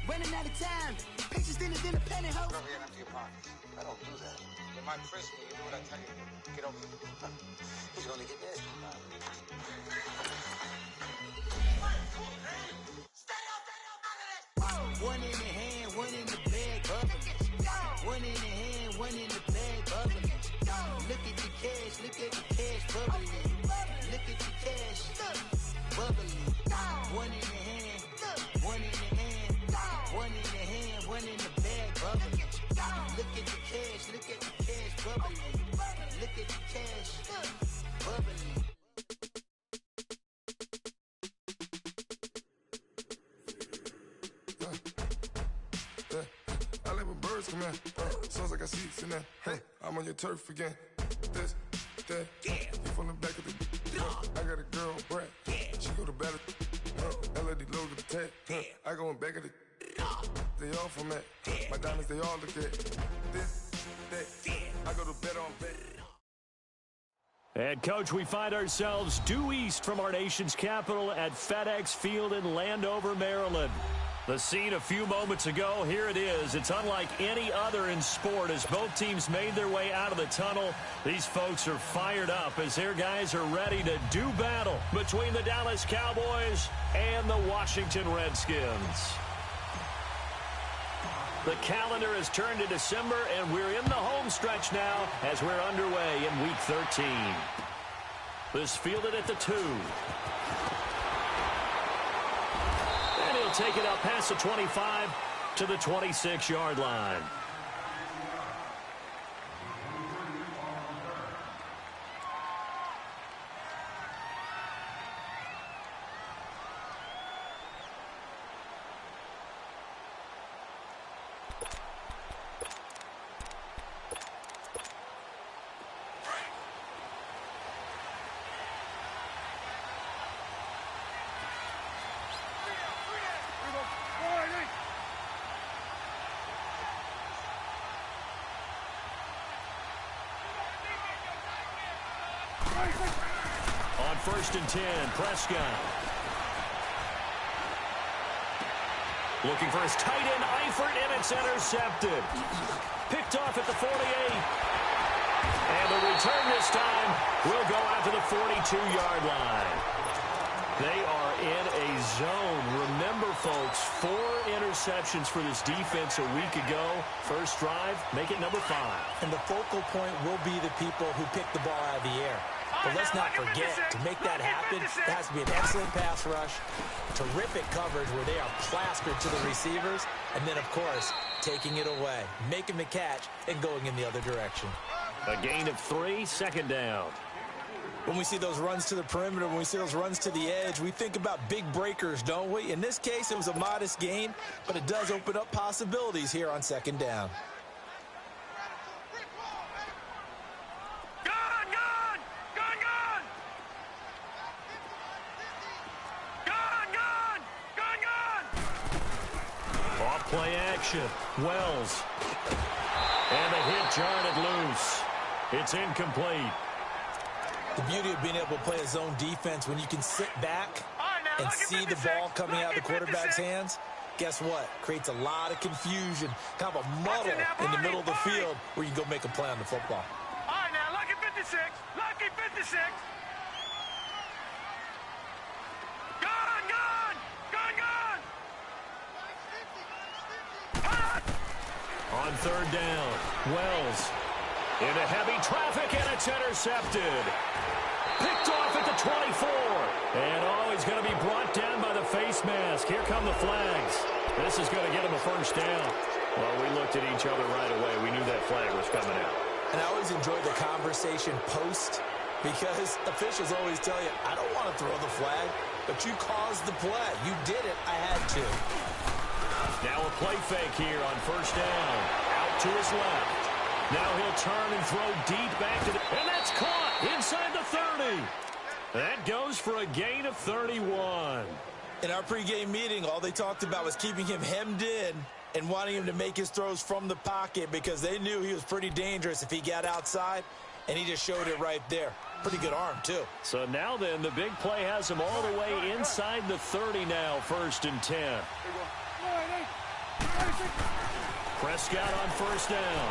Running out of time. Pictures in his independent house. Go ahead empty your pockets. I don't do that. You might press me. You do what I tell you. Get over it. He's gonna get nasty. One in the hand, one in the bag, bubbling. One in the hand, one in the bag, bubbling. Look at the cash, bubbling. Look at the cash, bubbling. One in the hand, one in the hand, one in the hand, one in the bag, bubbling. Look at the cash, bubbling. Look at the cash, bubbling. I let my birds come in. Sounds like I see seats in there. Hey, I'm on your turf again. This, that, you from the back of the. I got a girl, Brad. She go to battle. LED logo the tag. I go in back of the. They all from that. My diamonds, they all look at. This, that. I go to bed on bed. And, Coach, we find ourselves due east from our nation's capital at FedEx Field in Landover, Maryland. The scene a few moments ago, here it is. It's unlike any other in sport as both teams made their way out of the tunnel. These folks are fired up as their guys are ready to do battle between the Dallas Cowboys and the Washington Redskins. The calendar has turned to December, and we're in the home stretch now as we're underway in Week 13. This fielded at the 2. And he'll take it up past the 25 to the 26-yard line. On 1st and 10, Prescott. Looking for his tight end, Eifert, and it's intercepted. Picked off at the 48. And the return this time will go out to the 42-yard line. They are in a zone. Remember, folks, 4 interceptions for this defense a week ago. First drive, make it number 5. And the focal point will be the people who pick the ball out of the air. But let's not forget, to make that happen, it has to be an excellent pass rush, terrific coverage where they are plastered to the receivers, and then, of course, taking it away, making the catch, and going in the other direction. A gain of 3, second down. When we see those runs to the perimeter, when we see those runs to the edge, we think about big breakers, don't we? In this case, it was a modest gain, but it does open up possibilities here on second down. Play action. Wells. And the hit jarred it loose. It's incomplete. The beauty of being able to play a zone defense when you can sit back and see the ball coming out of the quarterback's hands, guess what? Creates a lot of confusion, kind of a muddle in the middle of the field where you can go make a play on the football. All right, now, lucky 56. Lucky 56. On 3rd down, Wells into heavy traffic, and it's intercepted. Picked off at the 24. And, he's going to be brought down by the face mask. Here come the flags. This is going to get him a first down. Well, we looked at each other right away. We knew that flag was coming out. And I always enjoy the conversation post because officials always tell you, I don't want to throw the flag, but you caused the play. You did it. I had to. Now a play fake here on 1st down. Out to his left. Now he'll turn and throw deep back to the... And that's caught inside the 30. That goes for a gain of 31. In our pregame meeting, all they talked about was keeping him hemmed in and wanting him to make his throws from the pocket because they knew he was pretty dangerous if he got outside, and he just showed it right there. Pretty good arm, too. So now then, the big play has him all the way inside the 30 now, 1st and 10. Prescott on first down.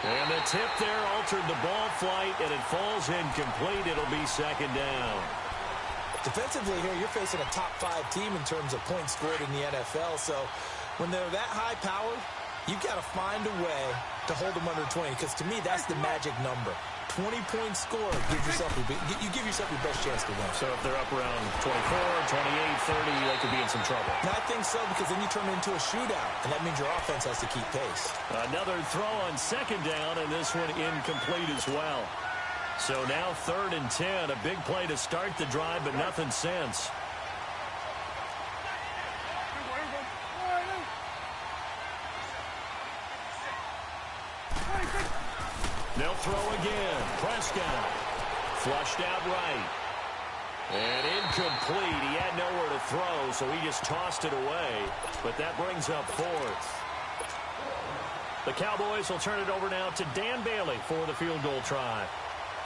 And the tip there altered the ball flight, and it falls incomplete. It'll be second down. Defensively here, you're facing a top 5 team in terms of points scored in the NFL. So when they're that high-powered, you've got to find a way to hold them under 20, because to me, that's the magic number. 20-point score, you give yourself your best chance to win. So if they're up around 24, 28, 30, they could be in some trouble. And I think so, because then you turn it into a shootout, and that means your offense has to keep pace. Another throw on second down, and this one incomplete as well. So now 3rd and 10, a big play to start the drive, but nothing since. They'll throw again. Prescott flushed out right. And incomplete. He had nowhere to throw, so he just tossed it away. But that brings up 4th. The Cowboys will turn it over now to Dan Bailey for the field goal try.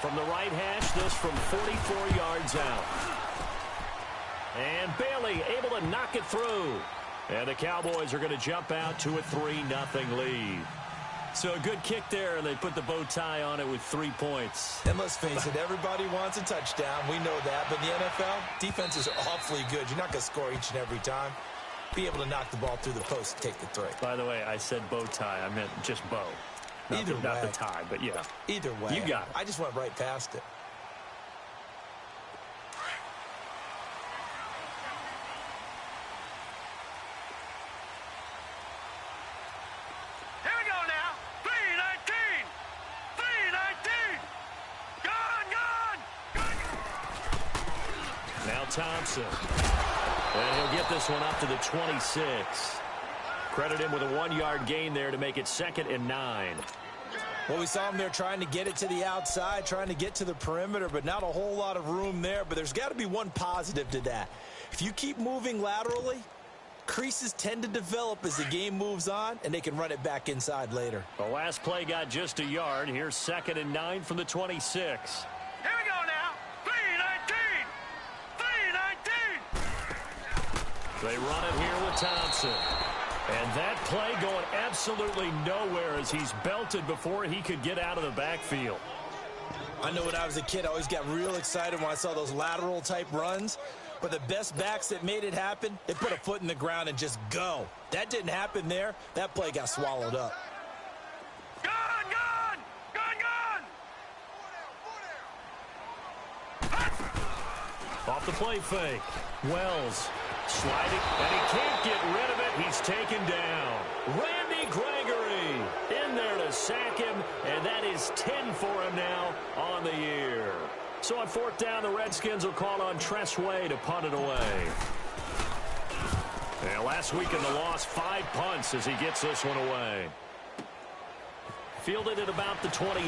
From the right hash, this from 44 yards out. And Bailey able to knock it through. And the Cowboys are going to jump out to a 3-0 lead. So a good kick there, and they put the bow tie on it with 3 points. And let's face it, everybody wants a touchdown. We know that. But in the NFL, defenses are awfully good. You're not going to score each and every time. Be able to knock the ball through the post and take the 3. By the way, I said bow tie. I meant just bow. Not the tie, but yeah. Either way. You got it. I just went right past it. Here we go now. 3-19. 3-19. Gone. Now Thompson. And he'll get this one up to the 26. Credit him with a 1-yard gain there to make it 2nd and 9. Well, we saw him there trying to get it to the outside, trying to get to the perimeter, but not a whole lot of room there. But there's got to be one positive to that. If you keep moving laterally, creases tend to develop as the game moves on, and they can run it back inside later. The last play got just a yard. Here's 2nd and 9 from the 26. Here we go now. 3-19. 3-19. They run it here with Thompson. And that play going absolutely nowhere as he's belted before he could get out of the backfield. I know when I was a kid, I always got real excited when I saw those lateral type runs. But the best backs that made it happen, they put a foot in the ground and just go. That didn't happen there. That play got swallowed up. Gone, gone. Gone, gone. Off the play fake. Wells sliding, and he can't get rid of it. He's taken down. Randy Gregory in there to sack him, and that is 10 for him now on the year. So on 4th down, the Redskins will call on Tress Way to punt it away. And last week in the loss, 5 punts as he gets this one away. Fielded at about the 28.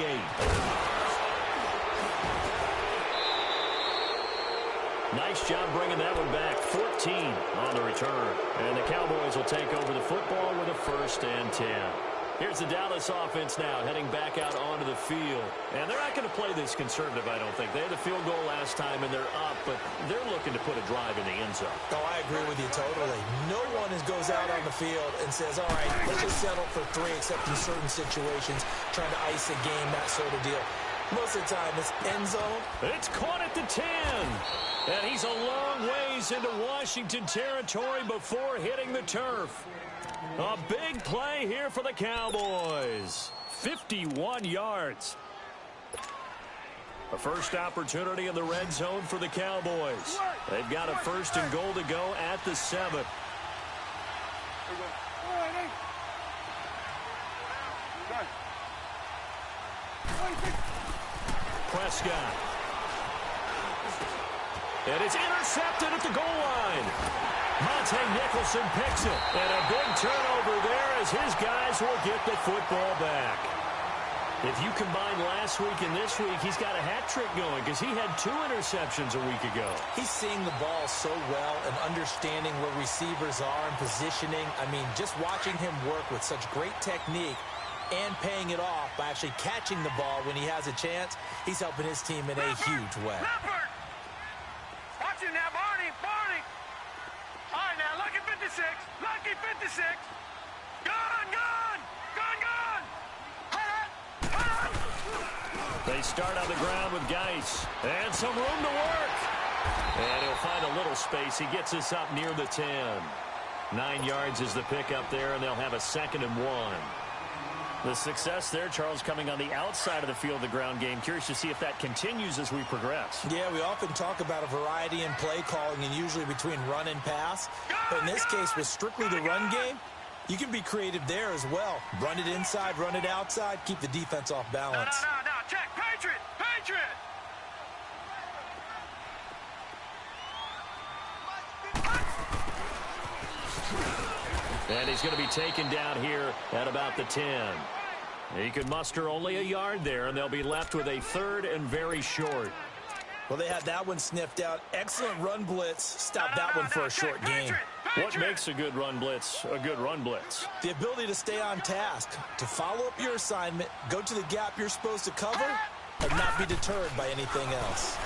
Nice job bringing that one back. 14 on the return. And the Cowboys will take over the football with a 1st and 10. Here's the Dallas offense now heading back out onto the field. And they're not going to play this conservative, I don't think. They had a field goal last time, and they're up, but they're looking to put a drive in the end zone. Oh, I agree with you totally. No one goes out on the field and says, all right, let's just settle for 3, except in certain situations, trying to ice a game, that sort of deal. Most of the time, it's end zone. It's caught at the 10. And he's a long ways into Washington territory before hitting the turf. A big play here for the Cowboys. 51 yards. A first opportunity in the red zone for the Cowboys. They've got a 1st and goal to go at the 7. Prescott. And it's intercepted at the goal line. Monte Nicholson picks it. And a big turnover there as his guys will get the football back. If you combine last week and this week, he's got a hat trick going because he had 2 interceptions a week ago. He's seeing the ball so well and understanding where receivers are and positioning. I mean, just watching him work with such great technique and paying it off by actually catching the ball when he has a chance, he's helping his team in a huge way. Leopard. Watch him now, Barney. All right, now look at 56. Lucky 56. Gone, gone. Gone, gone. They start on the ground with Geis. And some room to work. And he'll find a little space. He gets us up near the 10. 9 yards is the pickup there, and they'll have a 2nd and 1. The success there, Charles, coming on the outside of the field, the ground game. Curious to see if that continues as we progress. Yeah, we often talk about a variety in play calling and usually between run and pass. But in this case, with strictly the run game, you can be creative there as well. Run it inside, run it outside, keep the defense off balance. No. Check. Patriot. Patriot. And he's going to be taken down here at about the 10. He could muster only a yard there, and they'll be left with a 3rd and very short. Well, they had that one sniffed out. Excellent run blitz. Stop that one for a short gain. What makes a good run blitz a good run blitz? The ability to stay on task, to follow up your assignment, go to the gap you're supposed to cover, and not be deterred by anything else.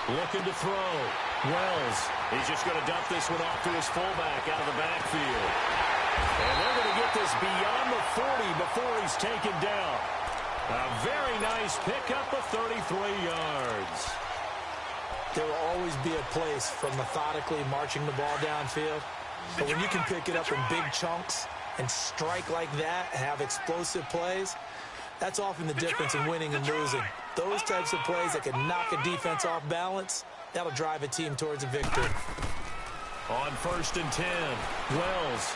Looking to throw. Wells. He's just going to dump this one off to his fullback out of the backfield. And they're going to get this beyond the 40 before he's taken down. A very nice pickup of 33 yards. There will always be a place for methodically marching the ball downfield. But when you can pick it up in big chunks and strike like that, have explosive plays, that's often the difference in winning and losing. Those types of plays that can knock a defense off balance, that'll drive a team towards a victory. On 1st and 10, Wells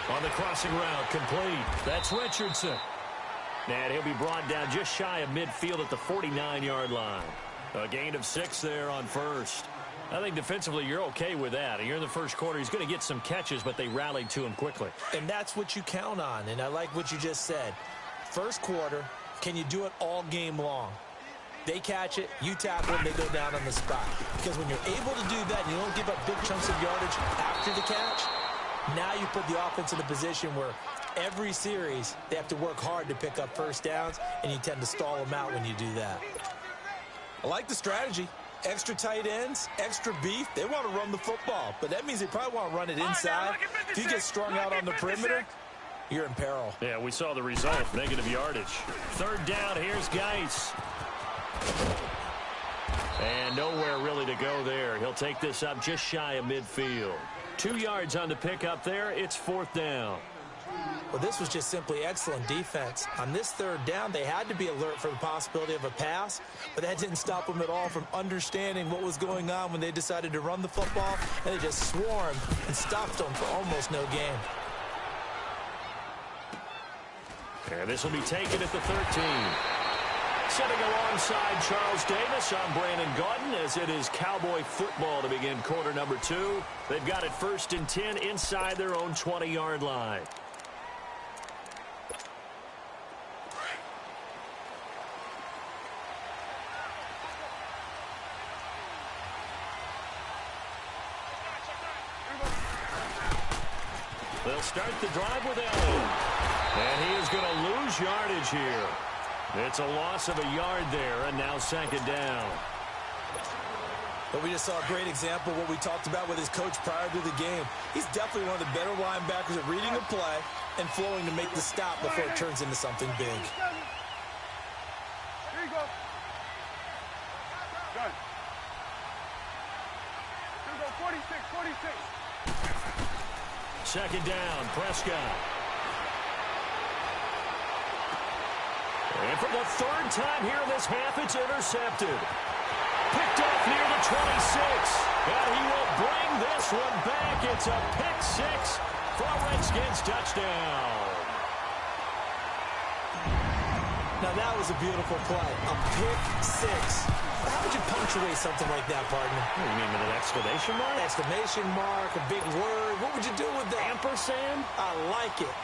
on the crossing route, complete. That's Richardson. And he'll be brought down just shy of midfield at the 49-yard line. A gain of 6 there on 1st. I think defensively you're okay with that. You're in the first quarter. He's going to get some catches, but they rallied to him quickly. And that's what you count on, and I like what you just said. First quarter, can you do it all game long? They catch it, you tackle it, and they go down on the spot. Because when you're able to do that and you don't give up big chunks of yardage after the catch, now you put the offense in a position where every series they have to work hard to pick up first downs, and you tend to stall them out when you do that. I like the strategy. Extra tight ends, extra beef. They want to run the football, but that means they probably want to run it inside. If you get strung out on the perimeter, you're in peril. Yeah, we saw the result, negative yardage. 3rd down, here's Geis. And nowhere really to go there. He'll take this up just shy of midfield. 2 yards on the pickup there. It's 4th down. Well, this was just simply excellent defense. On this 3rd down, they had to be alert for the possibility of a pass, but that didn't stop them at all from understanding what was going on when they decided to run the football, and they just swarmed and stopped them for almost no gain. And this will be taken at the 13. Sitting alongside Charles Davis, I'm Brandon Gaudin, as it is Cowboy football to begin quarter number 2. They've got it 1st and 10 inside their own 20-yard line. They'll start the drive with Allen. And he is going to lose yardage here. It's a loss of a yard there, and now 2nd down. But we just saw a great example of what we talked about with his coach prior to the game. He's definitely one of the better linebackers at reading a play and flowing to make the stop before it turns into something big. Here you go. Good. Here you go, 46. 2nd down, Prescott. And for the 3rd time here in this half, it's intercepted. Picked off near the 26. And he will bring this one back. It's a pick 6 for a Redskins touchdown. Now that was a beautiful play. A pick 6. How would you punctuate something like that, partner? What do you mean, with an exclamation mark? Exclamation mark, a big word. What would you do with that? Ampersand? I like it.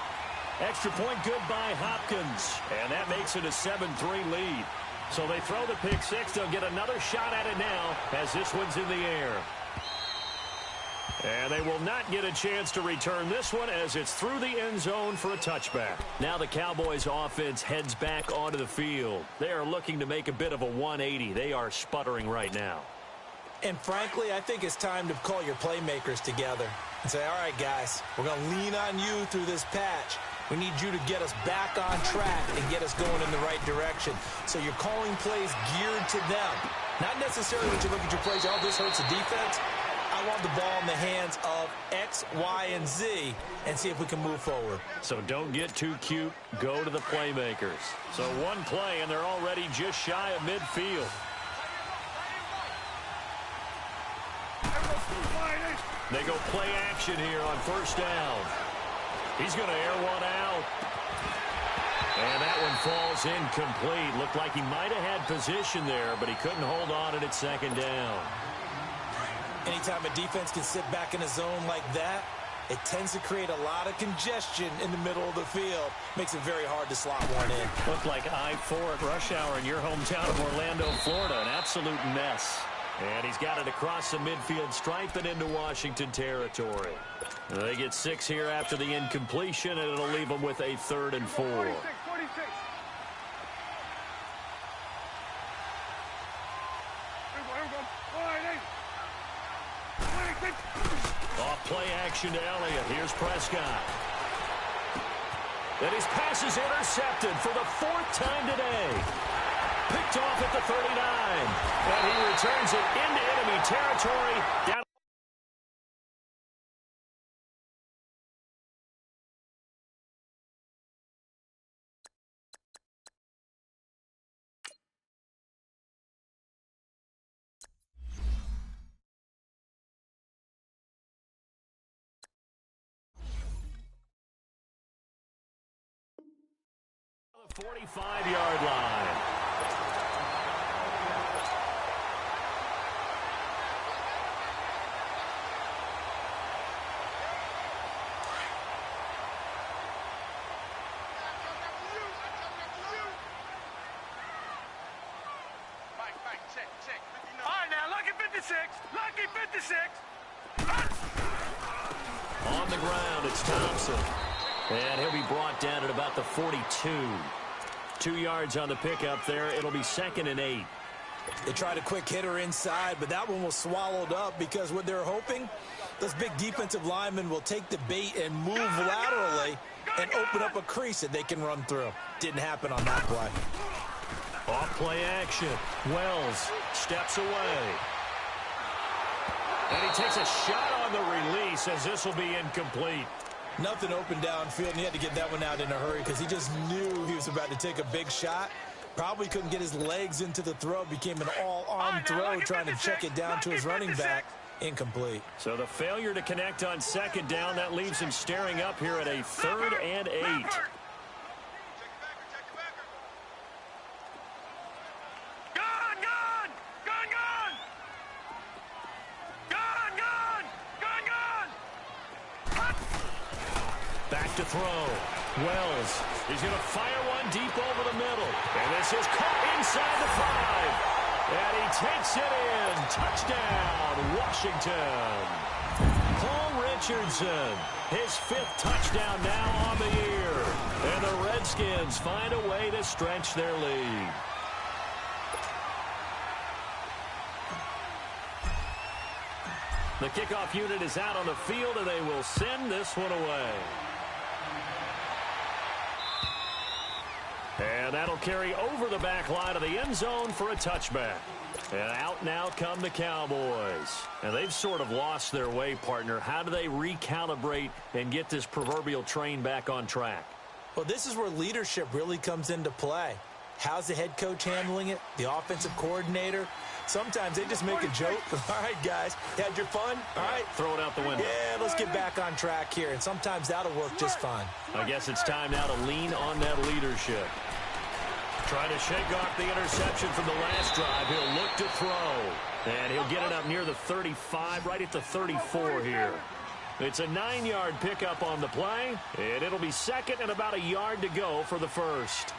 Extra point good by Hopkins. And that makes it a 7-3 lead. So they throw the pick 6. They'll get another shot at it now as this one's in the air. And they will not get a chance to return this one as it's through the end zone for a touchback. Now the Cowboys offense heads back onto the field. They are looking to make a bit of a 180. They are sputtering right now. And frankly, I think it's time to call your playmakers together and say, all right, guys, we're going to lean on you through this patch. We need you to get us back on track and get us going in the right direction. So you're calling plays geared to them. Not necessarily when you look at your plays, oh, this hurts the defense. I want the ball in the hands of X, Y, and Z and see if we can move forward. So don't get too cute. Go to the playmakers. So one play, and they're already just shy of midfield. They go play action here on first down. He's going to air one out. And that one falls incomplete. Looked like he might have had position there, but he couldn't hold on at second down. Anytime a defense can sit back in a zone like that, it tends to create a lot of congestion in the middle of the field. Makes it very hard to slot one in. Looked like I-4 at rush hour in your hometown of Orlando, Florida. An absolute mess. And he's got it across the midfield stripe and into Washington territory. They get 6 here after the incompletion, and it'll leave them with a 3rd and 4. 46. Off play action to Elliott. Here's Prescott. And his pass is intercepted for the 4th time today. Picked off at the 39. And he returns it into enemy territory. Down. The 45-yard line. All right, now, lucky 56. Lucky 56. On the ground, it's Thompson. And he'll be brought down at about the 42. 2 yards on the pickup there. It'll be 2nd and 8. They tried a quick hitter inside, but that one was swallowed up because what they're hoping, those big defensive linemen will take the bait and move laterally and open up a crease that they can run through. Didn't happen on that play. Off play action. Wells steps away. And he takes a shot on the release as this will be incomplete. Nothing open downfield, and he had to get that one out in a hurry because he just knew he was about to take a big shot. Probably couldn't get his legs into the throw. Became an all-arm throw trying to check it down to his running back. Incomplete. So the failure to connect on 2nd down, that leaves him staring up here at a 3rd and 8. Back to throw. Wells. He's going to fire one deep over the middle. And this is caught inside the 5. And he takes it in. Touchdown, Washington. Paul Richardson, his 5th touchdown now on the year. And the Redskins find a way to stretch their lead. The kickoff unit is out on the field, and they will send this one away. And that'll carry over the back line of the end zone for a touchback. And out now come the Cowboys. And they've sort of lost their way, partner. How do they recalibrate and get this proverbial train back on track? Well, this is where leadership really comes into play. How's the head coach handling it? The offensive coordinator? Sometimes they just make a joke. All right, guys, had your fun? All right. Throw it out the window. Yeah, let's get back on track here. And sometimes that'll work just fine. I guess it's time now to lean on that leadership. Trying to shake off the interception from the last drive. He'll look to throw. And he'll get it up near the 35, right at the 34 here. It's a 9-yard pickup on the play. And it'll be 2nd and about a yard to go for the 1st.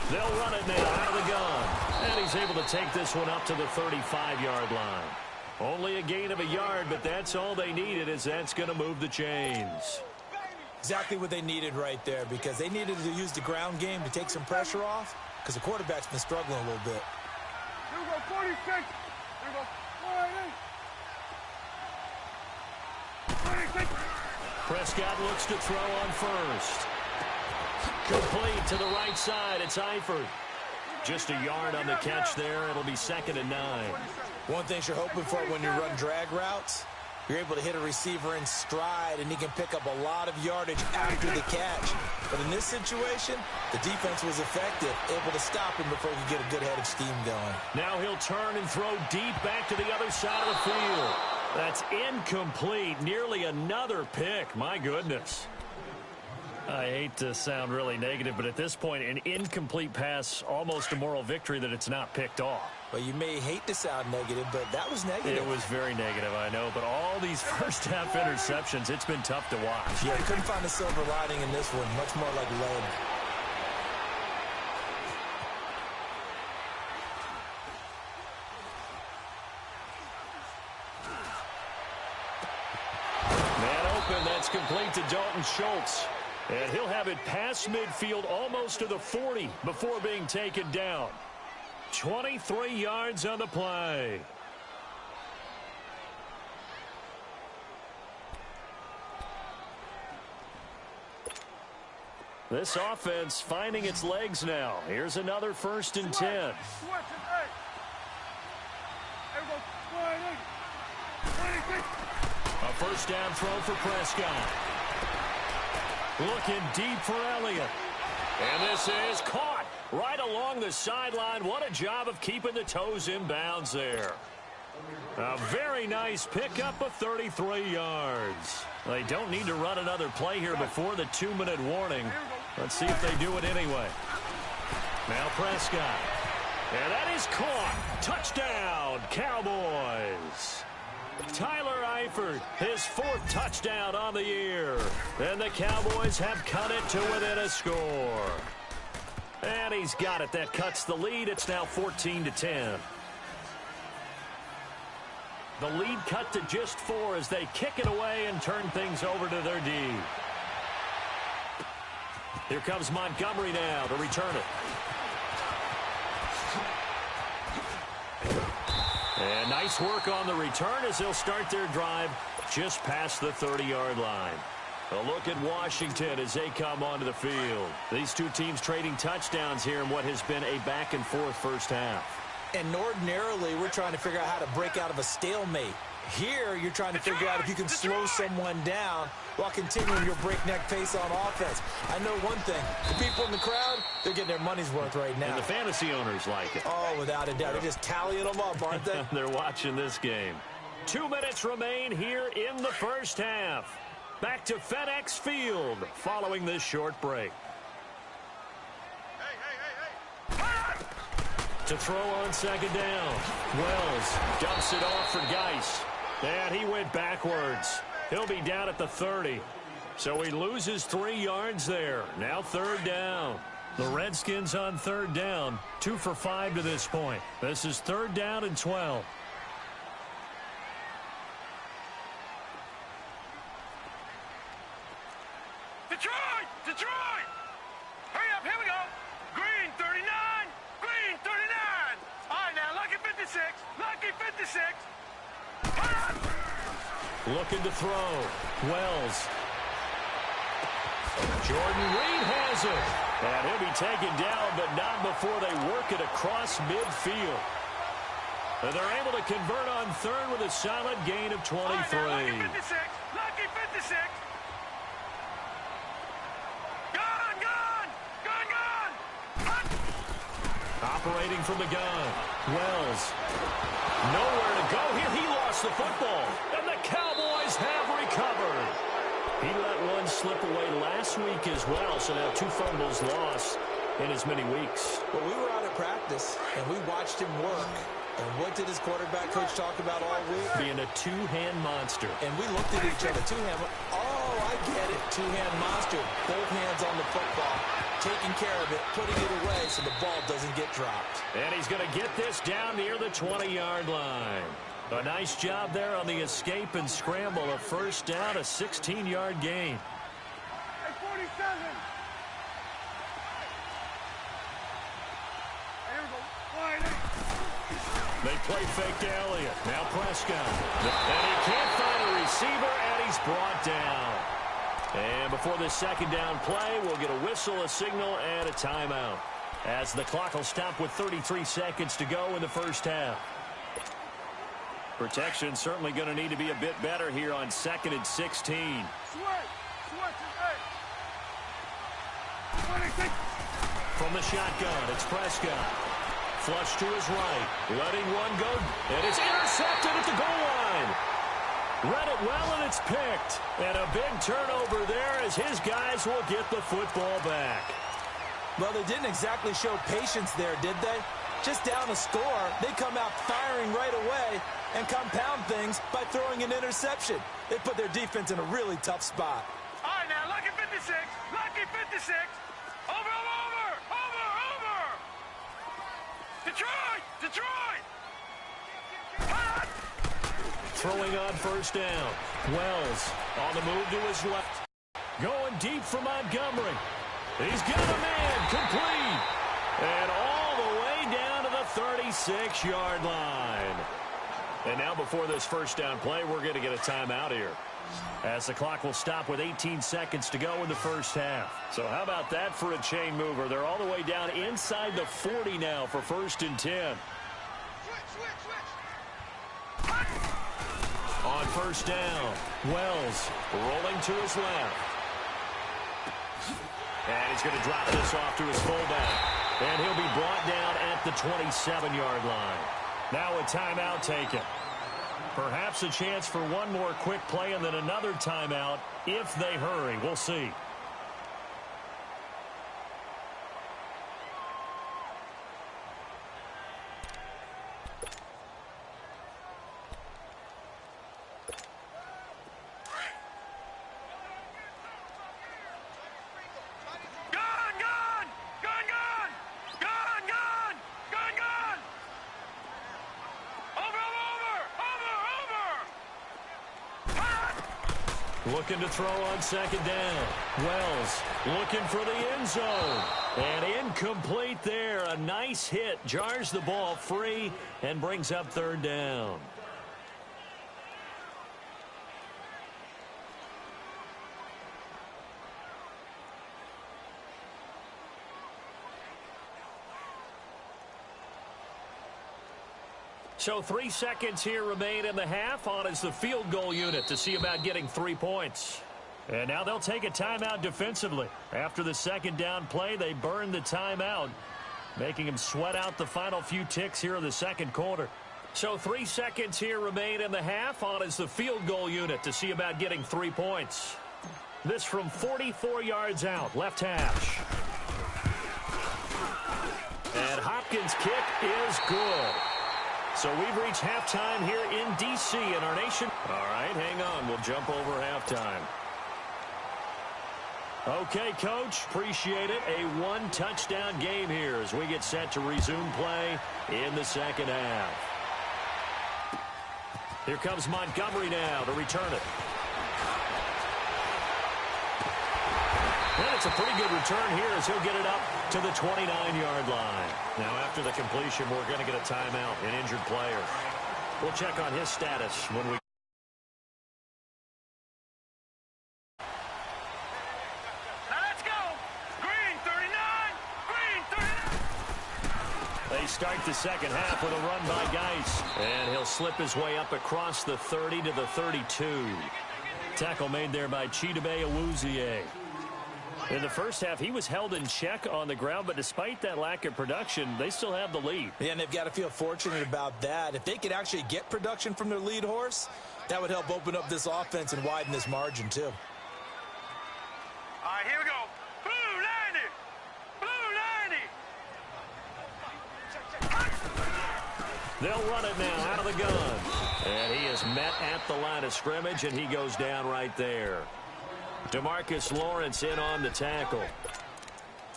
They'll run it now out of the gun. And he's able to take this one up to the 35-yard line. Only a gain of a yard, but that's all they needed, as that's going to move the chains. Exactly what they needed right there, because they needed to use the ground game to take some pressure off, because the quarterback's been struggling a little bit. Here we go, 46. Here we go, 48. 26. Prescott looks to throw on first. Complete to the right side. It's Eifert. Just a yard on the catch there. It'll be 2nd and 9. One thing you're hoping for when you run drag routes, you're able to hit a receiver in stride, and he can pick up a lot of yardage after the catch. But in this situation, the defense was effective, able to stop him before he could get a good head of steam going. Now he'll turn and throw deep back to the other side of the field. That's incomplete. Nearly another pick. My goodness. I hate to sound really negative, but at this point, an incomplete pass, almost a moral victory that it's not picked off. Well, you may hate to sound negative, but that was negative. It was very negative, I know, but all these first-half interceptions, it's been tough to watch. Yeah, couldn't find a silver lining in this one. Much more like lead. Man open, that's complete to Dalton Schultz. And he'll have it past midfield almost to the 40 before being taken down. 23 yards on the play. This offense finding its legs now. Here's another 1st and 10. A first down throw for Prescott. Looking deep for Elliott. And this is caught right along the sideline. What a job of keeping the toes in bounds there. A very nice pickup of 33 yards. They don't need to run another play here before the 2-minute warning. Let's see if they do it anyway. Now Prescott. And that is caught. Touchdown, Cowboys. Tyler Eifert, his 4th touchdown on the year. And the Cowboys have cut it to within a score. And he's got it. That cuts the lead. It's now 14-10. The lead cut to just 4 as they kick it away and turn things over to their D. Here comes Montgomery now to return it. And nice work on the return as they'll start their drive just past the 30-yard line. A look at Washington as they come onto the field. These two teams trading touchdowns here in what has been a back-and-forth first half. And ordinarily, we're trying to figure out how to break out of a stalemate. Here, you're trying to figure out if you can slow someone down while continuing your breakneck pace on offense. I know one thing. The people in the crowd, they're getting their money's worth right now. And the fantasy owners like it. Oh, without a doubt. They're just tallying them up, aren't they? They're watching this game. 2 minutes remain here in the first half. Back to FedEx Field following this short break. To throw on 2nd down. Wells dumps it off for Geis. And he went backwards. He'll be down at the 30. So he loses 3 yards there. Now 3rd down. The Redskins on 3rd down. 2 for 5 to this point. This is 3rd down and 12. Detroit! Detroit! Hurry up, here we go. Green 39, green 39. All right, now, lucky 56, lucky 56. Looking to throw. Wells. Jordan Reed has it. And he'll be taken down, but not before they work it across midfield. And they're able to convert on 3rd with a solid gain of 23. All right, now, lucky 56, lucky 56. Operating from the gun. Wells. Nowhere to go here. He lost the football. And the Cowboys have recovered. He let one slip away last week as well. So now 2 fumbles lost in as many weeks. Well, we were out at practice, and we watched him work. And what did his quarterback coach talk about all week? Being a 2-hand monster. And we looked at each other. 2-hand. Oh, I get it. 2-hand monster. Both hands on the football. Taking care of it, putting it away so the ball doesn't get dropped. And he's going to get this down near the 20-yard line. A nice job there on the escape and scramble. A first down, a 16-yard gain. Hey, 47. Here we go. 48. They play fake to Elliott. Now Prescott. And he can't find a receiver, and he's brought down. And before this second down play, we'll get a whistle, a signal, and a timeout, as the clock will stop with 33 seconds to go in the first half. Protection certainly going to need to be a bit better here on 2nd and 16. From the shotgun, it's Prescott. Flush to his right, letting one go, and it's intercepted at the goal line. Read it well, and it's picked. And a big turnover there as his guys will get the football back. Well, they didn't exactly show patience there, did they? Just down a score, they come out firing right away and compound things by throwing an interception. They put their defense in a really tough spot. All right, now, lucky 56. Lucky 56. Over. Detroit. Hot. Throwing on first down. Wells on the move to his left. Going deep for Montgomery. He's got a man complete. And all the way down to the 36-yard line. And now before this first down play, we're going to get a timeout here, as the clock will stop with 18 seconds to go in the first half. So how about that for a chain mover? They're all the way down inside the 40 now for 1st and 10. On first down, Wells rolling to his left. And he's going to drop this off to his fullback. And he'll be brought down at the 27-yard line. Now a timeout taken. Perhaps a chance for one more quick play and then another timeout if they hurry. We'll see. Looking to throw on second down. Wells looking for the end zone. And incomplete there. A nice hit. Jars the ball free and brings up 3rd down. So 3 seconds here remain in the half. On is the field goal unit to see about getting 3 points. And now they'll take a timeout defensively. After the second down play, they burn the timeout, making them sweat out the final few ticks here in the second quarter. So 3 seconds here remain in the half. On is the field goal unit to see about getting 3 points. This from 44 yards out, left hash. And Hopkins' kick is good. So we've reached halftime here in D.C. in our nation. All right, hang on. We'll jump over halftime. Okay, Coach, appreciate it. A one-touchdown game here as we get set to resume play in the second half. Here comes Montgomery now to return it. And it's a pretty good return here as he'll get it up to the 29-yard line. Now, after the completion, we're going to get a timeout, an injured player. We'll check on his status when we... Now let's go. Green 39. Green 39. They start the second half with a run by Geis. And he'll slip his way up across the 30 to the 32. Tackle made there by Chidobe Awuzie. In the first half, he was held in check on the ground, but despite that lack of production, they still have the lead. Yeah, and they've got to feel fortunate about that. If they could actually get production from their lead horse, that would help open up this offense and widen this margin, too. All right, here we go. Blue 90. They'll run it now out of the gun. And he is met at the line of scrimmage, and he goes down right there. DeMarcus Lawrence in on the tackle.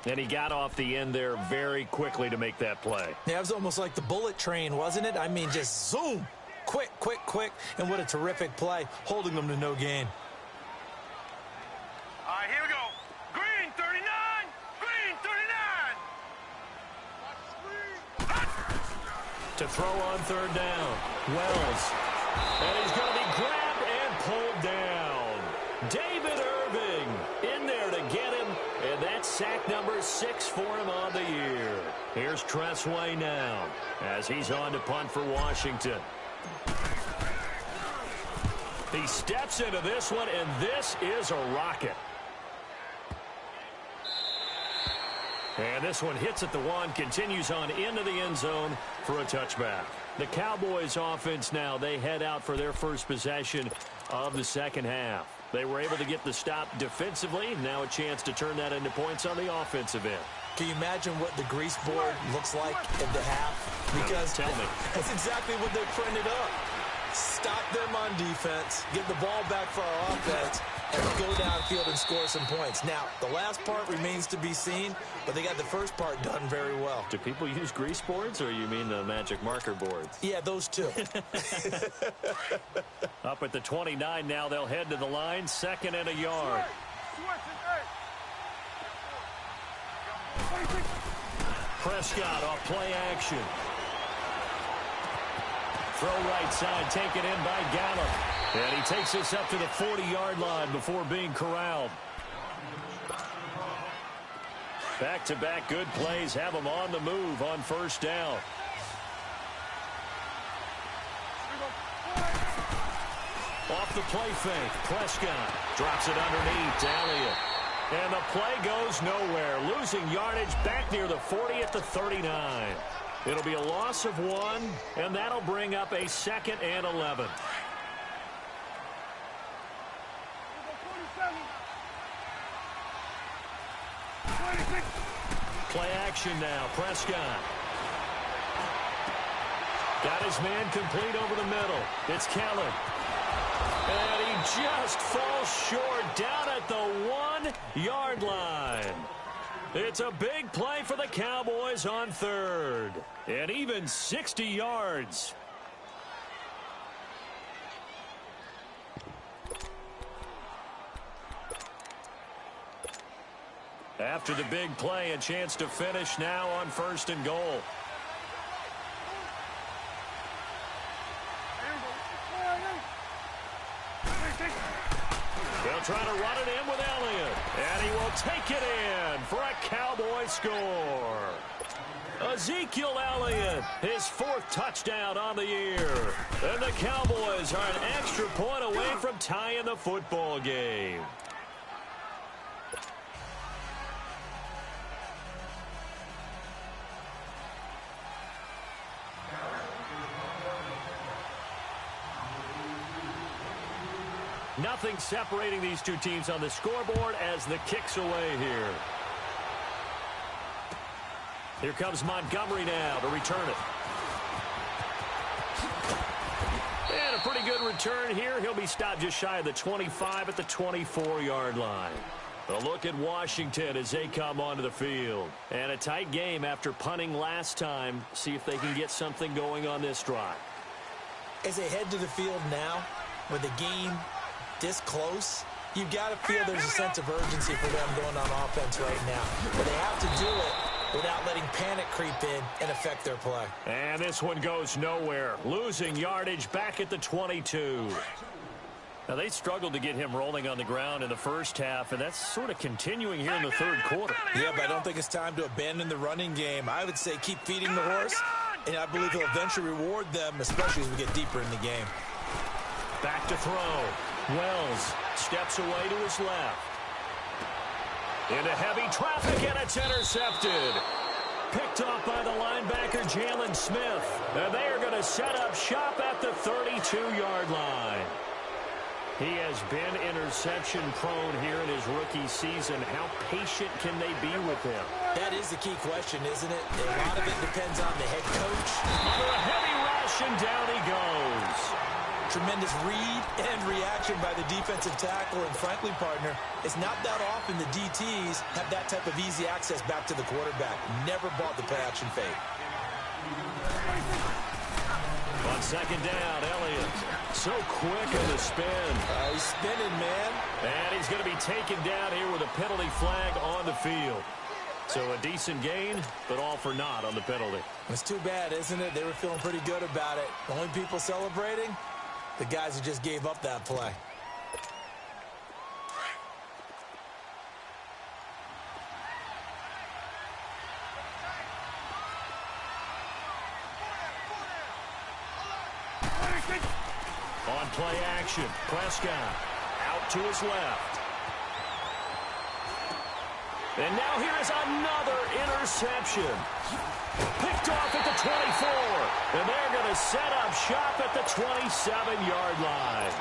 And he got off the end there very quickly to make that play. Yeah, it was almost like the bullet train, wasn't it? I mean, just zoom. Quick. And what a terrific play, holding them to no gain. All right, here we go. Green 39. Green 39. To throw on third down. Wells. And he's going to be grabbed and pulled down. David Irving in there to get him. And that's sack number 6 for him on the year. Here's Tressway now as he's on to punt for Washington. He steps into this one, and this is a rocket. And this one hits at the 1, continues on into the end zone for a touchback. The Cowboys offense now, they head out for their first possession of the second half. They were able to get the stop defensively. Now a chance to turn that into points on the offensive end. Can you imagine what the grease board looks like at the half? Because tell me. That's exactly what they printed up. Stop them on defense, get the ball back for our offense, and go downfield and score some points. Now, the last part remains to be seen, but they got the first part done very well. Do people use grease boards, or you mean the magic marker boards? Yeah, those two. Up at the 29 now, they'll head to the line, 2nd and a yard. Prescott off play action. Throw right side, taken in by Gallup. And he takes this up to the 40-yard line before being corralled. Back-to-back good plays have him on the move on first down. Off the play fake, Prescott drops it underneath to Elliott. And the play goes nowhere, losing yardage back near the 40 at the 39. It'll be a loss of 1, and that'll bring up a 2nd and 11. Play action now, Prescott. Got his man complete over the middle. It's Kellen. And he just falls short down at the 1-yard line. It's a big play for the Cowboys on 3rd. And even 60 yards. After the big play, a chance to finish now on 1st and goal. They'll try to run it in with Elliott. And he will take it in for a Cowboy score. Ezekiel Elliott, his 4th touchdown on the year. And the Cowboys are an extra point away from tying the football game. Nothing separating these two teams on the scoreboard as the kick's away here. Here comes Montgomery now to return it. And a pretty good return here. He'll be stopped just shy of the 25 at the 24-yard line. A look at Washington as they come onto the field. And a tight game after punting last time. See if they can get something going on this drive. As they head to the field now, with the game this close, you've got to feel there's a sense of urgency for them going on offense right now. But they have to do it without letting panic creep in and affect their play. And this one goes nowhere. Losing yardage back at the 22. Now, they struggled to get him rolling on the ground in the first half, and that's sort of continuing here in the 3rd quarter. Yeah, but I don't think it's time to abandon the running game. I would say keep feeding the horse, and I believe he'll eventually reward them, especially as we get deeper in the game. Back to throw. Wells steps away to his left. Into heavy traffic, and it's intercepted. Picked off by the linebacker, Jalen Smith. And they are going to set up shop at the 32-yard line. He has been interception-prone here in his rookie season. How patient can they be with him? That is the key question, isn't it? A lot of it depends on the head coach. Under a heavy rush, and down he goes. Tremendous read and reaction by the defensive tackle, and frankly, partner, it's not that often the DTs have that type of easy access back to the quarterback. Never bought the play-action fake. On 2nd down, Elliott. So quick on the spin. He's spinning, man. And he's going to be taken down here with a penalty flag on the field. So a decent gain, but all for naught on the penalty. It's too bad, isn't it? They were feeling pretty good about it. The only people celebrating, the guys who just gave up that play. On play action, Prescott out to his left. And now here is another interception. Picked off at the 24. And they're going to set up shop at the 27-yard line.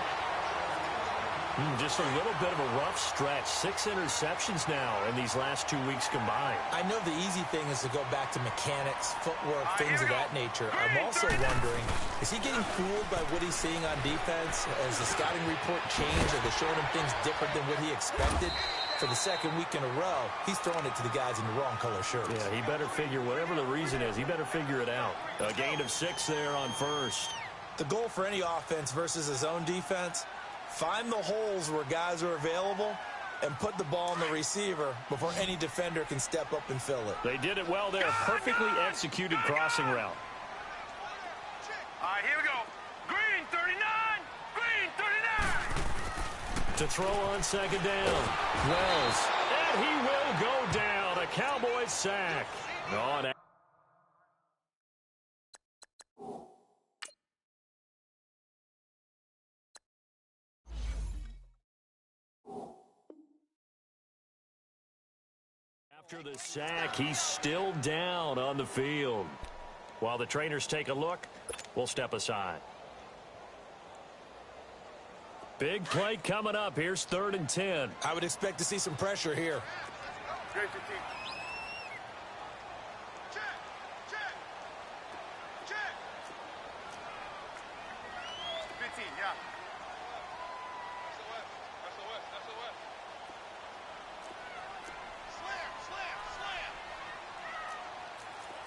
Just a little bit of a rough stretch. 6 interceptions now in these last 2 weeks combined. I know the easy thing is to go back to mechanics, footwork, things of that nature. I'm also wondering, is he getting fooled by what he's seeing on defense? Has the scouting report changed? Are they showing him things different than what he expected? For the second week in a row, he's throwing it to the guys in the wrong color shirts. Yeah, he better figure, whatever the reason is, he better figure it out. A gain of 6 there on first. The goal for any offense versus his own defense, find the holes where guys are available and put the ball on the receiver before any defender can step up and fill it. They did it well there. Perfectly executed crossing route. All right, here we go. Green 39. Green 39. To throw on second down. Wells. And he will go down. A Cowboys sack. On After the sack, he's still down on the field. While the trainers take a look, we'll step aside. Big play coming up. Here's 3rd and 10. I would expect to see some pressure here. Great to team. Check. Check. Check. 15, yeah. SOS. Slam.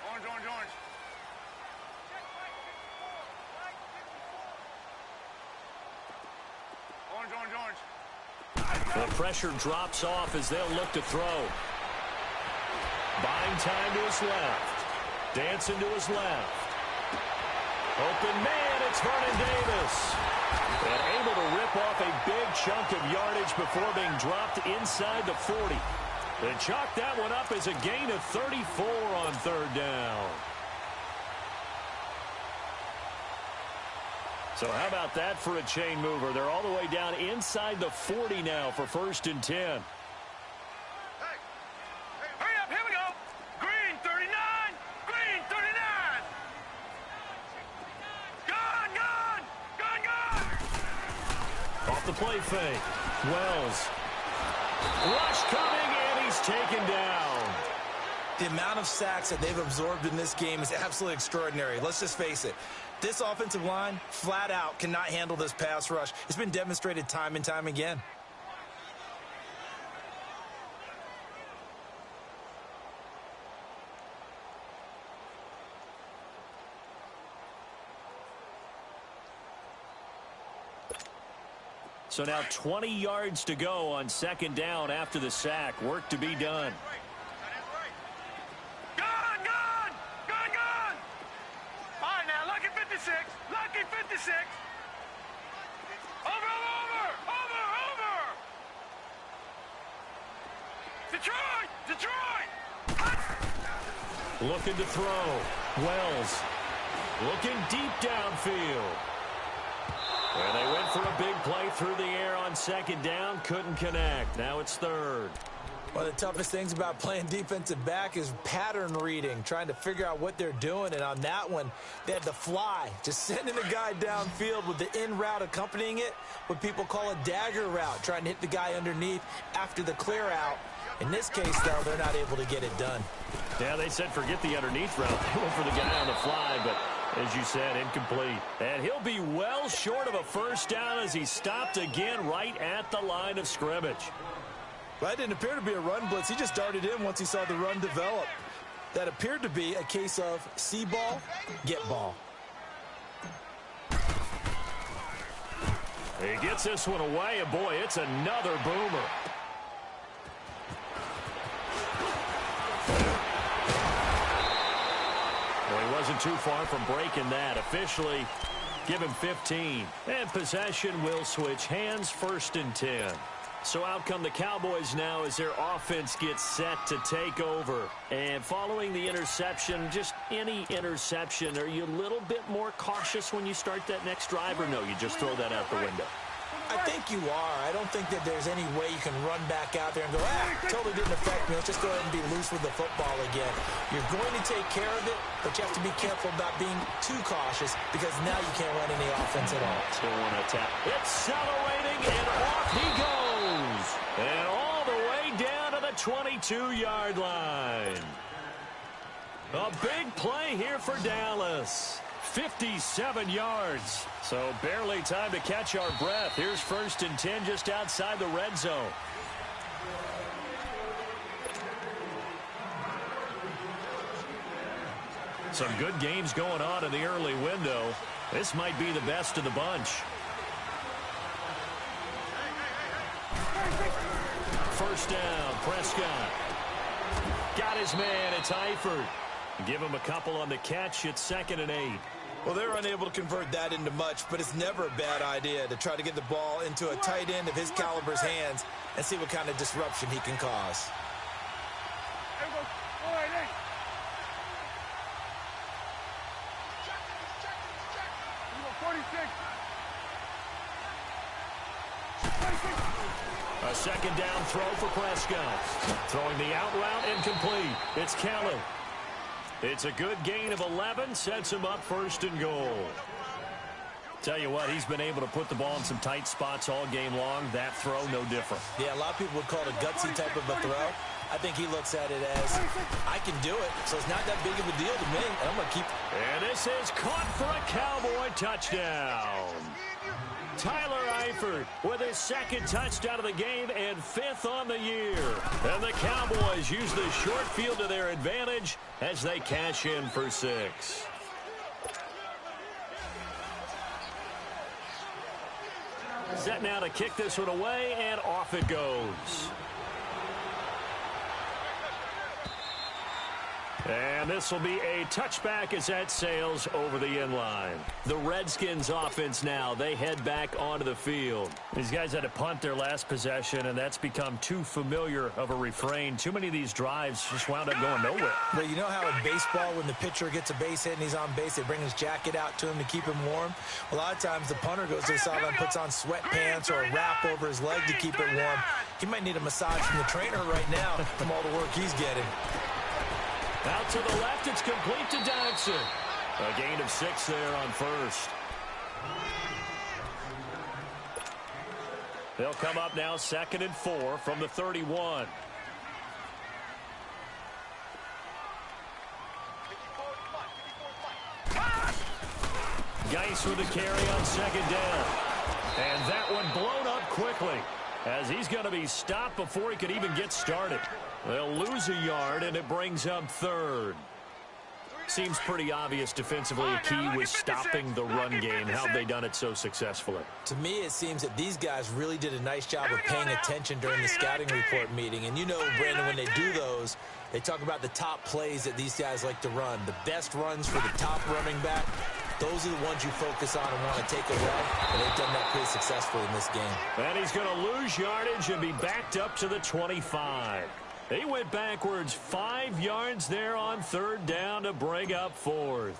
Orange. Orange. The pressure drops off as they'll look to throw. Buying time to his left. Dancing to his left. Open man, it's Vernon Davis. And able to rip off a big chunk of yardage before being dropped inside the 40. They chalk that one up as a gain of 34 on 3rd down. So how about that for a chain mover? They're all the way down inside the 40 now for 1st and 10. Hey, hurry up, here we go. Green 39. Green 39. Gone. Off the play fake. Wells. Rush coming, and he's taken down. The amount of sacks that they've absorbed in this game is absolutely extraordinary. Let's just face it. This offensive line, flat out, cannot handle this pass rush. It's been demonstrated time and time again. So now 20 yards to go on 2nd down after the sack. Work to be done. Gone. All right, now, lucky 56. Lucky 56. Over. Detroit. Looking to throw. Wells. Looking deep downfield. And they went for a big play through the air on 2nd down. Couldn't connect. Now it's 3rd. One of the toughest things about playing defensive back is pattern reading, trying to figure out what they're doing. And on that one, they had to fly, just sending a guy downfield with the in route accompanying it, what people call a dagger route, trying to hit the guy underneath after the clear out. In this case, though, they're not able to get it done. Yeah, they said forget the underneath route. They went for the guy on the fly, but as you said, incomplete. And he'll be well short of a 1st down as he stopped again right at the line of scrimmage. Well, that didn't appear to be a run blitz. He just darted in once he saw the run develop. That appeared to be a case of see ball, get ball. He gets this one away, and boy, it's another boomer. wasn't too far from breaking that. Officially, give him 15. And possession will switch hands, 1st and 10. So out come the Cowboys now as their offense gets set to take over. And following the interception, just any interception, are you a little bit more cautious when you start that next drive, or no, you just throw that out the window? I think you are. I don't think that there's any way you can run back out there and go, totally didn't affect me. Let's just go ahead and be loose with the football again. You're going to take care of it, but you have to be careful about being too cautious because now you can't run any offense at all. Still want to attack. Accelerating, and off he goes. And all the way down to the 22-yard line. A big play here for Dallas. 57 yards. So barely time to catch our breath. Here's 1st and 10 just outside the red zone. Some good games going on in the early window. This might be the best of the bunch. 1st down, Prescott. Got his man, it's Eifert. Give him a couple on the catch, it's 2nd and 8. Well, they're unable to convert that into much, but it's never a bad idea to try to get the ball into a tight end of his caliber's hands and see what kind of disruption he can cause. A 2nd down throw for Prescott. Throwing the out route incomplete. It's Kelly. It's a good gain of 11, sets him up 1st and goal. Tell you what, he's been able to put the ball in some tight spots all game long. That throw, no different. Yeah, a lot of people would call it a gutsy type of a throw. I think he looks at it as, I can do it, so it's not that big of a deal to me, and I'm going to keep. And this is caught for a Cowboy touchdown. Tyler Eifert with his 2nd touchdown of the game and 5th on the year. And the Cowboys use the short field to their advantage as they cash in for 6. Set now to kick this one away, and off it goes. And this will be a touchback as that sails over the end line. The Redskins offense now, they head back onto the field. These guys had to punt their last possession, and that's become too familiar of a refrain. Too many of these drives just wound up going nowhere. But you know how in baseball, when the pitcher gets a base hit and he's on base, they bring his jacket out to him to keep him warm? A lot of times the punter goes to the sideline, puts on sweatpants or a wrap over his leg to keep it warm. He might need a massage from the trainer right now from all the work he's getting. Out to the left, it's complete to Dodson. A gain of 6 there on 1st. They'll come up now 2nd and 4 from the 31. Geis with the carry on 2nd down. And that one blown up quickly as he's going to be stopped before he could even get started. They'll lose a yard, and it brings up 3rd. Seems pretty obvious defensively a key was stopping the run game. How have they done it so successfully? To me, it seems that these guys really did a nice job of paying attention during the scouting report meeting. And you know, Brandon, when they do those, they talk about the top plays that these guys like to run. The best runs for the top running back, those are the ones you focus on and want to take away. And they've done that pretty successfully in this game. And he's going to lose yardage and be backed up to the 25. He went backwards 5 yards there on 3rd down to bring up 4th.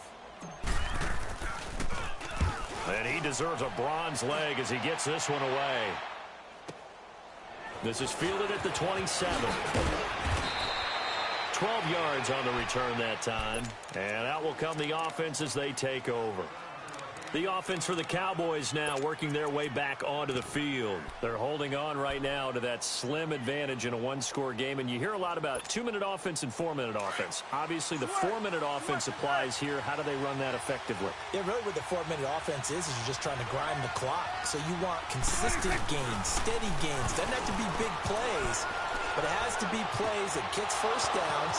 And he deserves a bronze leg as he gets this one away. This is fielded at the 27. 12 yards on the return that time. And out will come the offense as they take over. The offense for the Cowboys now working their way back onto the field. They're holding on right now to that slim advantage in a one-score game. And you hear a lot about 2-minute offense and 4-minute offense. Obviously, the 4-minute offense applies here. How do they run that effectively? Yeah, really what the 4-minute offense is you're just trying to grind the clock. So you want consistent gains, steady gains. Doesn't have to be big plays, but it has to be plays that gets first downs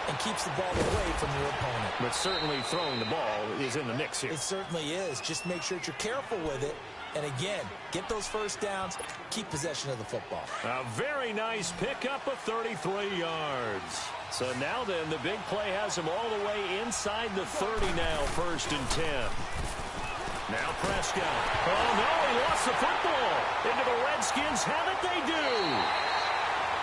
and keeps the ball away from your opponent. But certainly throwing the ball is in the mix here. It certainly is. Just make sure that you're careful with it And again, get those first downs, keep possession of the football. A very nice pickup of 33 yards. So now then, the big play has him all the way inside the 30 now, 1st and 10. Now Prescott. Oh, no, he lost the football. Into the Redskins have it, they do.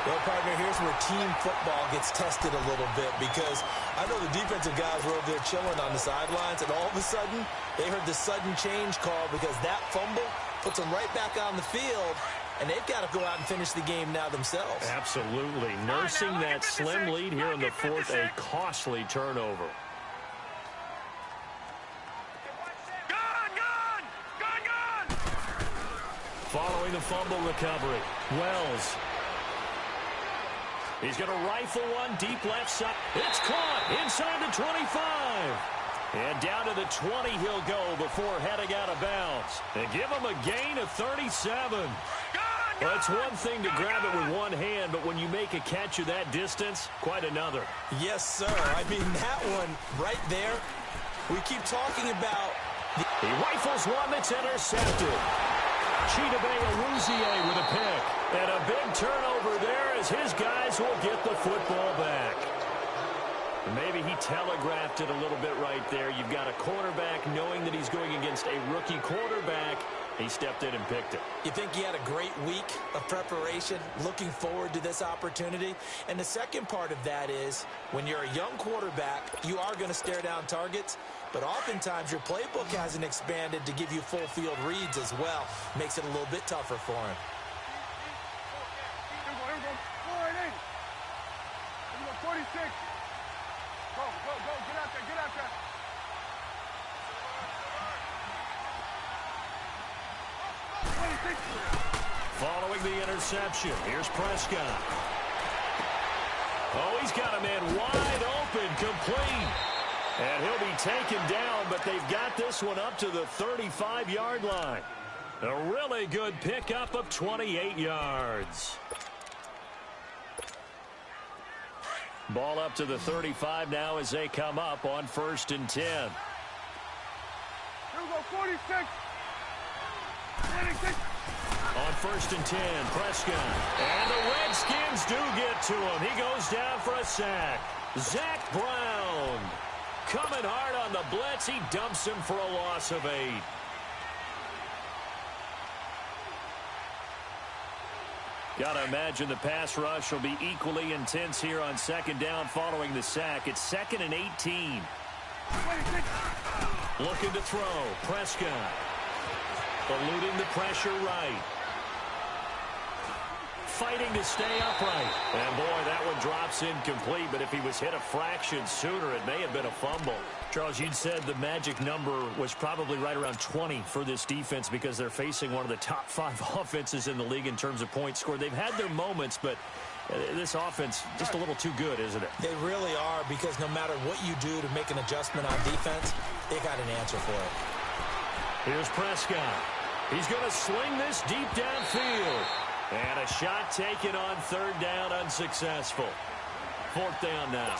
Well, partner, here's where team football gets tested a little bit because I know the defensive guys were over there chilling on the sidelines, and all of a sudden, they heard the sudden change call because that fumble puts them right back on the field, and they've got to go out and finish the game now themselves. Absolutely. Nursing that slim lead here in the 4th, a costly turnover. Following the fumble recovery, Wells. He's going to rifle one deep left side. It's caught inside the 25. And down to the 20 he'll go before heading out of bounds. And give him a gain of 37. Well, it's one thing to grab it with one hand, but when you make a catch of that distance, quite another. Yes, sir. I mean, that one right there, we keep talking about. He rifles one that's intercepted. Chidobe Awuzie with a pick. And a big turnover there as his guys will get the football back. Maybe he telegraphed it a little bit right there. You've got a quarterback knowing that he's going against a rookie quarterback. He stepped in and picked it. You think he had a great week of preparation, looking forward to this opportunity? And the second part of that is, when you're a young quarterback, you are going to stare down targets, but oftentimes your playbook hasn't expanded to give you full field reads as well. Makes it a little bit tougher for him. Here we go. 46. Go, get out there. Following the interception, here's Prescott. Oh, he's got a man wide open, complete. And he'll be taken down, but they've got this one up to the 35-yard line. A really good pickup of 28 yards. Ball up to the 35 now as they come up on 1st and 10. Here we go, 46. 26. On 1st and 10, Prescott. And the Redskins do get to him. He goes down for a sack. Zach Brown coming hard on the blitz. He dumps him for a loss of 8. Got to imagine the pass rush will be equally intense here on 2nd down following the sack. It's 2nd and 18. Looking to throw. Prescott. Eluding the pressure right. Fighting to stay upright. And boy, that one drops incomplete, but if he was hit a fraction sooner, it may have been a fumble. Charles, you'd said the magic number was probably right around 20 for this defense because they're facing one of the top 5 offenses in the league in terms of points scored. They've had their moments, but this offense just a little too good, isn't it? They really are, because no matter what you do to make an adjustment on defense, they got an answer for it. Here's Prescott. He's going to sling this deep downfield. And a shot taken on 3rd down, unsuccessful. 4th down now.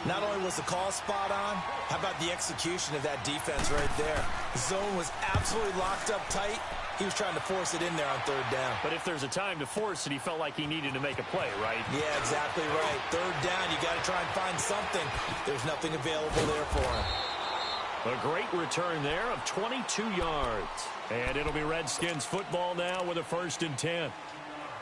Not only was the call spot on, how about the execution of that defense right there? The zone was absolutely locked up tight. He was trying to force it in there on 3rd down. But if there's a time to force it, he felt like he needed to make a play, right? Yeah, exactly right. 3rd down, you got to try and find something. There's nothing available there for him. A great return there of 22 yards. And it'll be Redskins football now with a 1st and 10.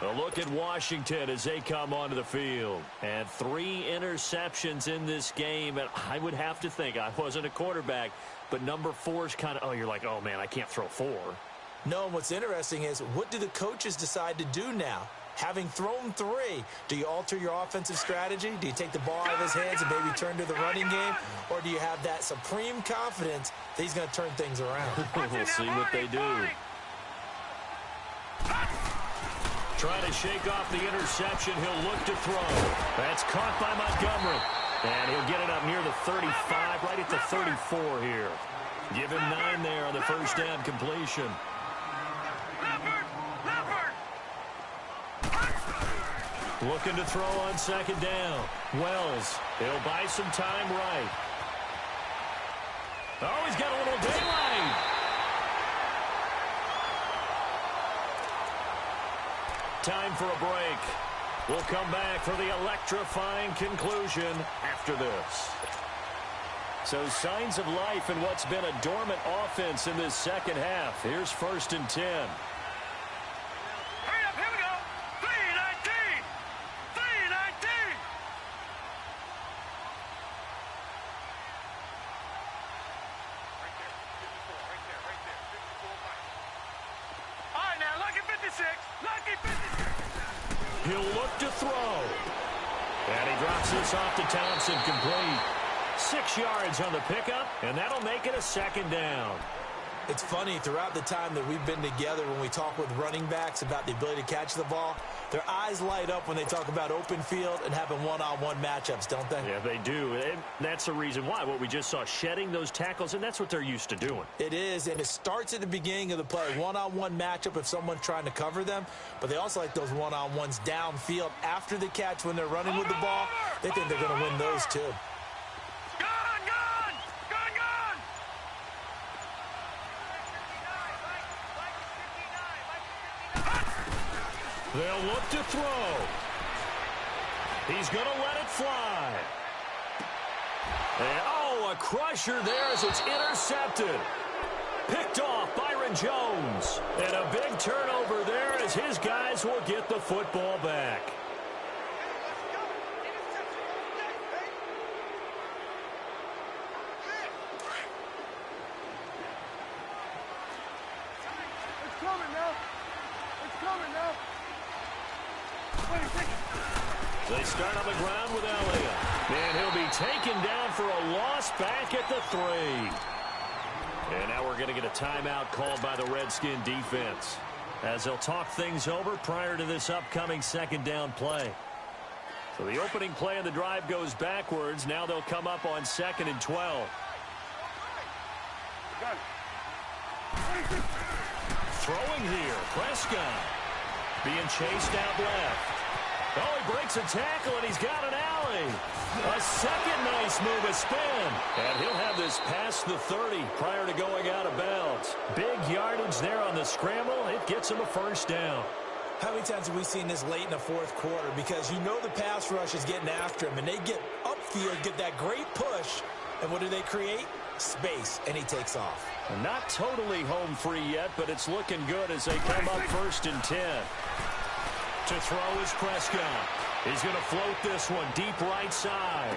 A look at Washington as they come onto the field. And 3 interceptions in this game. And I would have to think, I wasn't a quarterback, but number 4 is kind of, oh, you're like, oh, man, I can't throw 4. No, what's interesting is, what do the coaches decide to do now? Having thrown 3, do you alter your offensive strategy? Do you take the ball out of his hands and maybe turn to the running game? Or do you have that supreme confidence that he's going to turn things around? We'll see what they do. Trying to shake off the interception. He'll look to throw. That's caught by Montgomery. And he'll get it up near the 35, right at the 34 here. Give him 9 there on the 1st down completion. Looking to throw on 2nd down. Wells, he'll buy some time right. Oh, he's got a little daylight. Time for a break. We'll come back for the electrifying conclusion after this. So signs of life in what's been a dormant offense in this second half. Here's 1st and 10. Hurry up, here we go. 3-19. 3-19. Right there. 54 miles. All right, now, lucky 56. Lucky 56. He'll look to throw. And he drops this off to Thompson, complete. 6 yards on the pickup, and that'll make it a 2nd down. It's funny, throughout the time that we've been together, when we talk with running backs about the ability to catch the ball, their eyes light up when they talk about open field and having one-on-one matchups, don't they? Yeah, they do. And that's the reason why. What we just saw, shedding those tackles, and that's what they're used to doing. It is, and it starts at the beginning of the play. One-on-one matchup if someone's trying to cover them, but they also like those one-on-ones downfield after the catch when they're running with the ball. They think they're going to win those, too. They'll look to throw. He's going to let it fly. And, a crusher there as it's intercepted. Picked off Byron Jones. And a big turnover there as his guys will get the football back. It's coming now. They start on the ground with Elliott. And he'll be taken down for a loss back at the 3. And now we're going to get a timeout called by the Redskin defense, as they'll talk things over prior to this upcoming 2nd down play. So the opening play of the drive goes backwards. Now they'll come up on 2nd and 12. Throwing here, Prescott. Being chased out left. Oh, he breaks a tackle, and he's got an alley. A second nice move, a spin. And he'll have this past the 30 prior to going out of bounds. Big yardage there on the scramble. It gets him a 1st down. How many times have we seen this late in the 4th quarter? Because you know the pass rush is getting after him, and they get upfield, get that great push, and what do they create? Space, and he takes off. Not totally home free yet, but it's looking good as they come up 1st and 10. To throw is Prescott. He's going to float this one deep right side.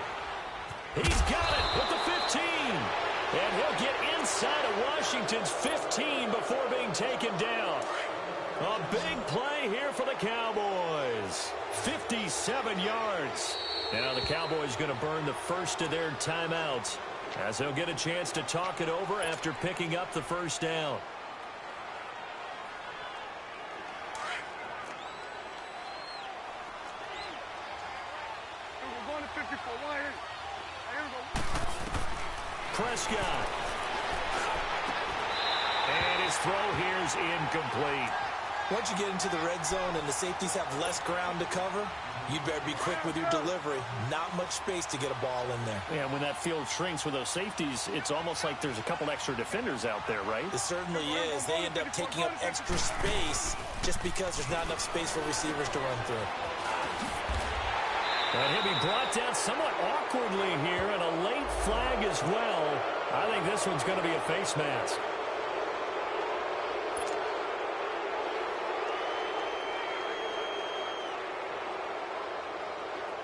He's got it with the 15. And he'll get inside of Washington's 15 before being taken down. A big play here for the Cowboys. 57 yards. Now the Cowboys going to burn the first of their timeouts, as they'll get a chance to talk it over after picking up the 1st down. Prescott. And his throw here is incomplete. Once you get into the red zone and the safeties have less ground to cover, you'd better be quick with your delivery. Not much space to get a ball in there. Yeah, when that field shrinks with those safeties, it's almost like there's a couple extra defenders out there, right? It certainly is. They end up taking up extra space just because there's not enough space for receivers to run through. And he'll be brought down somewhat awkwardly here, and a late flag as well. I think this one's going to be a face mask.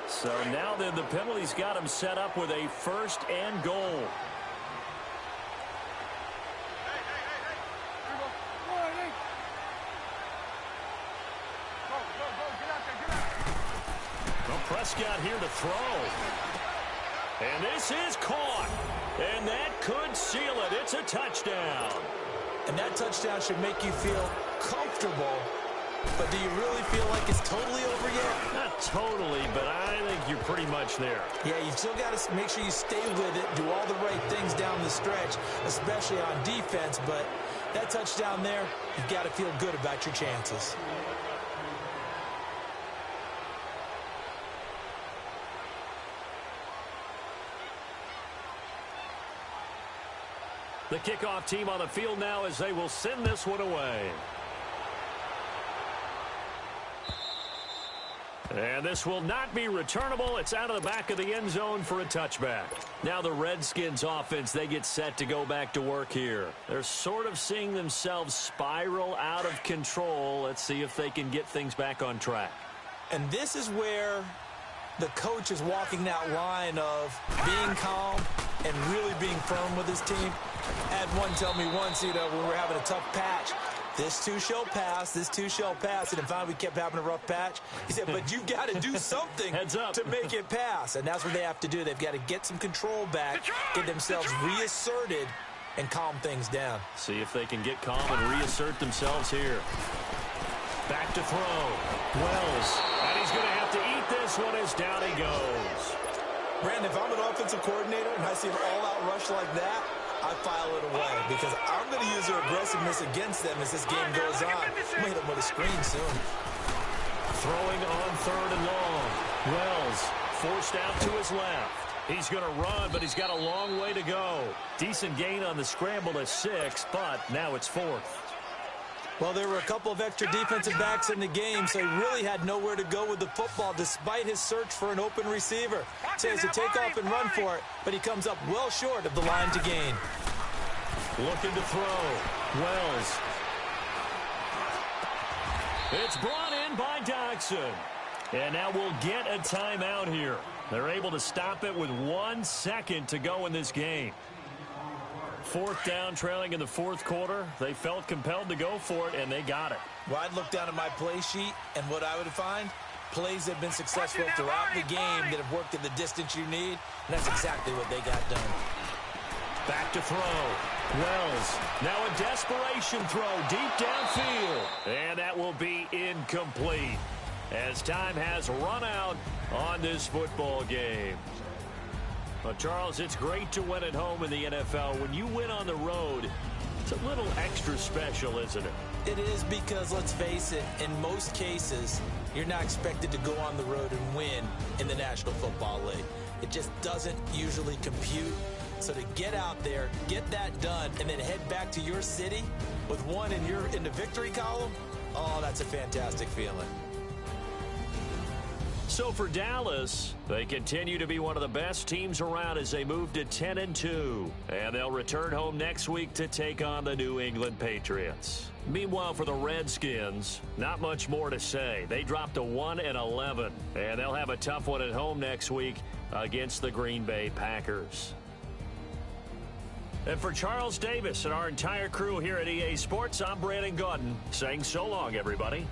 So now then the penalty's got him set up with a 1st and goal. Prescott here to throw. And this is caught. And that could seal it. It's a touchdown. And that touchdown should make you feel comfortable. But do you really feel like it's totally over yet? Not totally, but I think you're pretty much there. Yeah, you've still got to make sure you stay with it, do all the right things down the stretch, especially on defense. But that touchdown there, you've got to feel good about your chances. The kickoff team on the field now as they will send this one away. And this will not be returnable. It's out of the back of the end zone for a touchback. Now the Redskins offense, they get set to go back to work here. They're sort of seeing themselves spiral out of control. Let's see if they can get things back on track. And this is where the coach is walking that line of being calm and really being firm with his team. I had one tell me once, when we were having a tough patch, this too shall pass, this too shall pass. And then finally we kept having a rough patch. He said, but you've got to do something to make it pass. And that's what they have to do. They've got to get some control back, get themselves reasserted, and calm things down. See if they can get calm and reassert themselves here. Back to throw. Wells. And he's going to have to eat this one as down he goes. Brandon, if I'm an offensive coordinator and I see an all-out rush like that, I file it away because I'm going to use their aggressiveness against them as this game goes on. I'm going to hit them with a screen soon. Throwing on 3rd and long. Wells forced out to his left. He's going to run, but he's got a long way to go. Decent gain on the scramble at 6, but now it's 4th. Well, there were a couple of extra defensive backs in the game, so he really had nowhere to go with the football despite his search for an open receiver. So he has to take off and run for it, but he comes up well short of the line to gain. Looking to throw. Wells. It's brought in by Dodson. And now we'll get a timeout here. They're able to stop it with 1 second to go in this game. 4th down, trailing in the 4th quarter. They felt compelled to go for it, and they got it. Well, I'd look down at my play sheet, and what I would find, plays that have been successful throughout the game that have worked at the distance you need, and that's exactly what they got done. Back to throw. Wells. Now a desperation throw deep downfield. And that will be incomplete as time has run out on this football game. Well, Charles, it's great to win at home in the NFL. When you win on the road, it's a little extra special, isn't it? It is because, let's face it, in most cases, you're not expected to go on the road and win in the National Football League. It just doesn't usually compute. So to get out there, get that done, and then head back to your city with one in the victory column, oh, that's a fantastic feeling. So for Dallas, they continue to be one of the best teams around as they move to 10-2. And they'll return home next week to take on the New England Patriots. Meanwhile, for the Redskins, not much more to say. They dropped to 1-11, and they'll have a tough one at home next week against the Green Bay Packers. And for Charles Davis and our entire crew here at EA Sports, I'm Brandon Gaudin saying so long, everybody.